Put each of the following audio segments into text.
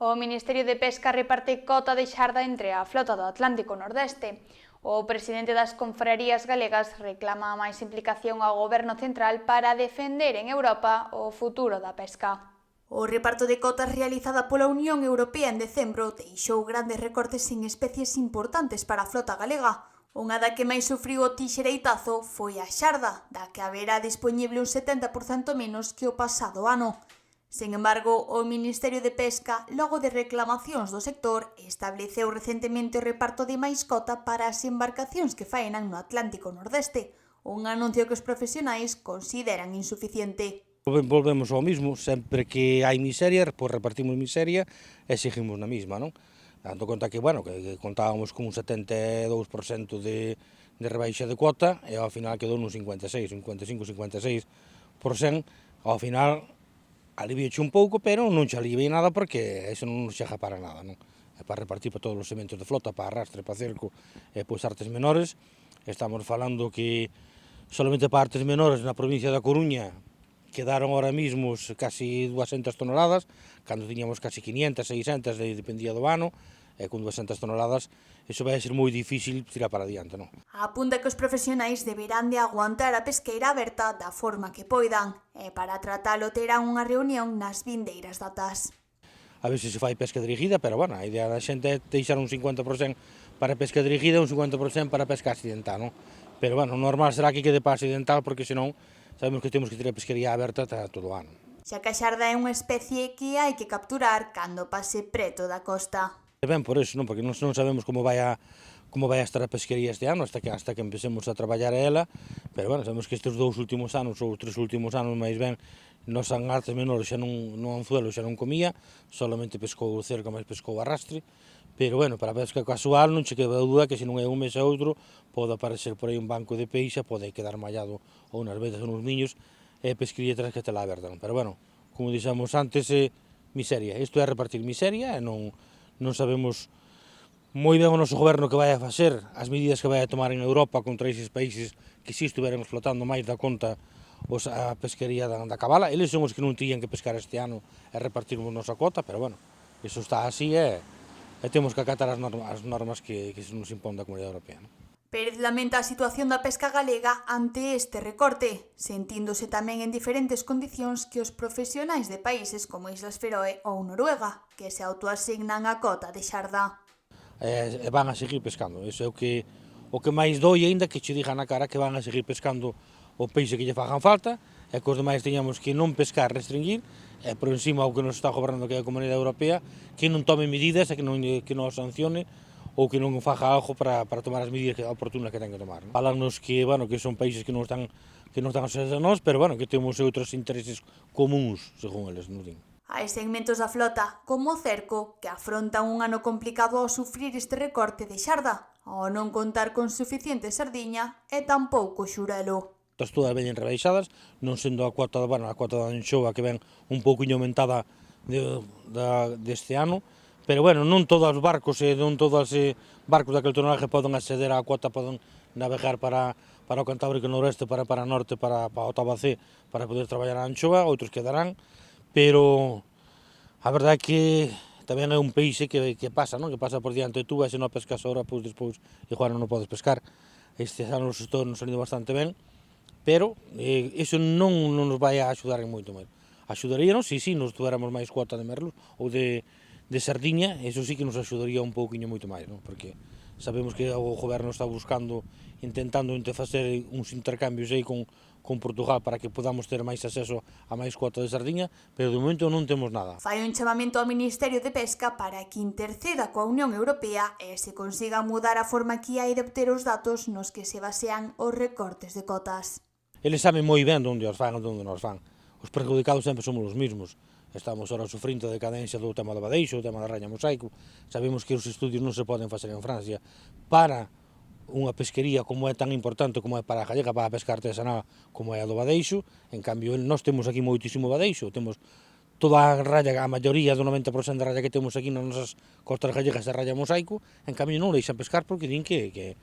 O Ministerio de Pesca reparte cota de xarda entre a flota do Atlántico Nordeste. O presidente das confrarías galegas reclama máis implicación ao goberno central para defender en Europa o futuro da pesca. O reparto de cotas realizada pola Unión Europea en decembro deixou grandes recortes en especies importantes para a flota galega. Unha da que máis sufriu o tixereitazo foi a xarda, da que haberá dispoñible un 70% menos que o pasado ano. Sen embargo, o Ministerio de Pesca, logo de reclamacións do sector, estableceu recentemente o reparto de máis cota para as embarcacións que faenan no Atlántico Nordeste, un anuncio que os profesionais consideran insuficiente. Volvemos ao mismo, sempre que hai miseria, pois repartimos miseria e seguimos na mesma, non? Dando conta que, bueno, que contábamos con un 72% de rebaixa de cuota e ao final quedou nun 56, 55, 56%, ao final alivioche un pouco, pero non che alivia nada porque eso non nos chega para nada, non? É para repartir para todos os segmentos de flota, para arrastre, para cerco e pois artes menores. Estamos falando que solamente para artes menores na provincia da Coruña quedaron ahora mismo casi 200 toneladas, cando tiñamos casi 500, 600, dependía do ano, e con 200 toneladas iso vai ser moi difícil tirar para adiante, non? Apunta que os profesionais deberán de aguantar a pesqueira aberta da forma que poidan, e para tratalo terán unha reunión nas vindeiras datas. A veces se fai pesca dirigida, pero, bueno, a idea da xente é deixar un 50% para pesca dirigida e un 50% para pesca accidental, non? Pero, bueno, normal será que quede para accidental, porque senón sabemos que temos que ter a pesquería aberta todo o ano. Xa que a xarda é unha especie que hai que capturar cando pase preto da costa. E ben por eso, non? Porque non sabemos como vai a estar a pesquería este ano, hasta que empecemos a traballar a ela, pero, bueno, sabemos que estes 2 últimos anos, ou 3 últimos anos, máis ben, nos artes menores xa no anzuelo xa non comía, solamente pescou o cerco, máis pescou o arrastre, pero, bueno, para a pesca casual non che queda dúda que se non é un mes a outro, pode aparecer por aí un banco de peixe, pode quedar mallado ou nas vedas ou nos niños, e a pesquería tras que te la abertan. Pero, bueno, como dixemos antes, é miseria. Isto é repartir miseria e non sabemos moi ben o noso goberno que vai a facer, as medidas que vai a tomar en Europa contra esses países que si estuveran explotando máis da conta a pesquería da cabala. Eles son os que non tiñan que pescar este ano e repartirmos nosa cuota, pero, bueno, iso está así e temos que acatar as normas que se nos impón da Comunidade Europea, non? Pérez lamenta a situación da pesca galega ante este recorte, sentíndose tamén en diferentes condicións que os profesionais de países como Islas Feroe ou Noruega, que se autoasignan a cota de xarda. E van a seguir pescando, iso é o que máis doi, aínda que che digan na cara que van a seguir pescando o peixe que lle fagan falta, e que os demais teñamos que non pescar, restringir, e por encima o que nos está gobernando que é a Comunidade Europea, que non tome medidas e que non sancione ou que non faga algo para tomar as medidas oportunas que ten que tomar. Falannos que, bueno, que son países que non están a nós, pero, bueno, que temos outros intereses comuns, según eles nos din. Hai segmentos da flota, como o cerco, que afrontan un ano complicado ao sufrir este recorte de xarda, ao non contar con suficiente sardiña e tampouco xurelo. Todas veñen rebaixadas, non sendo a cuota da anchoa que ven un pouquiño aumentada deste ano, pero, bueno, non todos os barcos e non todos os barcos daquele tonaje poden acceder á cuota, poden navegar para o Cantábrico Noroeste, para o norte, para o Tabacé, para poder traballar a anchoa, outros quedarán, pero a verdade é que tamén é un peixe que pasa, non? Que pasa por diante de tú, e se non pescas ahora, pois despois igual non podes pescar. Estes anos estou nos salido bastante ben, pero iso non nos vai a axudar en moito máis. Axudaríanos se nos tuéramos máis cuota de merlos ou de sardiña, iso sí que nos axudaría un pouquiño moito máis, non? Porque sabemos que o goberno está intentando facer uns intercambios aí con Portugal para que podamos ter máis acceso a máis cuota de sardiña, pero de momento non temos nada. Fai un chamamento ao Ministerio de Pesca para que interceda coa Unión Europea e se consiga mudar a forma que hai de obter os datos nos que se basean os recortes de cotas. Eles saben moi ben onde os fan e onde nos fan. Os perjudicados sempre somos os mesmos. Estamos ahora sufrindo a decadencia do tema do badeixo, o tema da raña mosaico. Sabemos que os estudios non se poden facer en Francia para unha pesquería como é tan importante como é para a gallega, para a pesca artesanal como é a do badeixo. En cambio, nós temos aquí moitísimo badeixo, temos toda a raya, a maioría do 90% da raya que temos aquí nas nosas costas gallegas é raya mosaico, en cambio non deixan pescar porque din que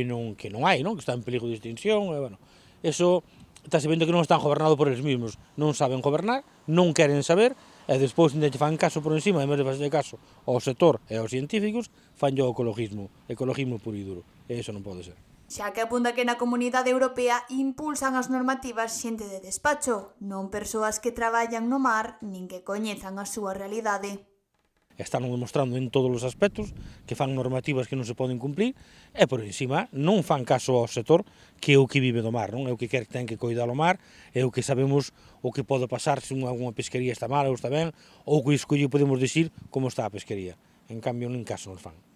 non hai, non? Que está en perigo de extinción, e, bueno, eso está se vendo que non están gobernados por eles mesmos, non saben gobernar, non queren saber, e despois, ainda lle fan caso por encima, en vez de facer caso ao sector e aos científicos, fanlle ao ecologismo puro e duro, e iso non pode ser. Xa que apunta que na Comunidade Europea impulsan as normativas xente de despacho, non persoas que traballan no mar nin que coñezan a súa realidade. Están demostrando en todos os aspectos que fan normativas que non se poden cumplir e por encima non fan caso ao sector que é o que vive do mar, non é o que ten que coidar o mar, é o que sabemos o que pode pasar se unha pesquería está mal ou está ben, ou que escollo podemos dicir como está a pesquería. En cambio, nin caso nos fan.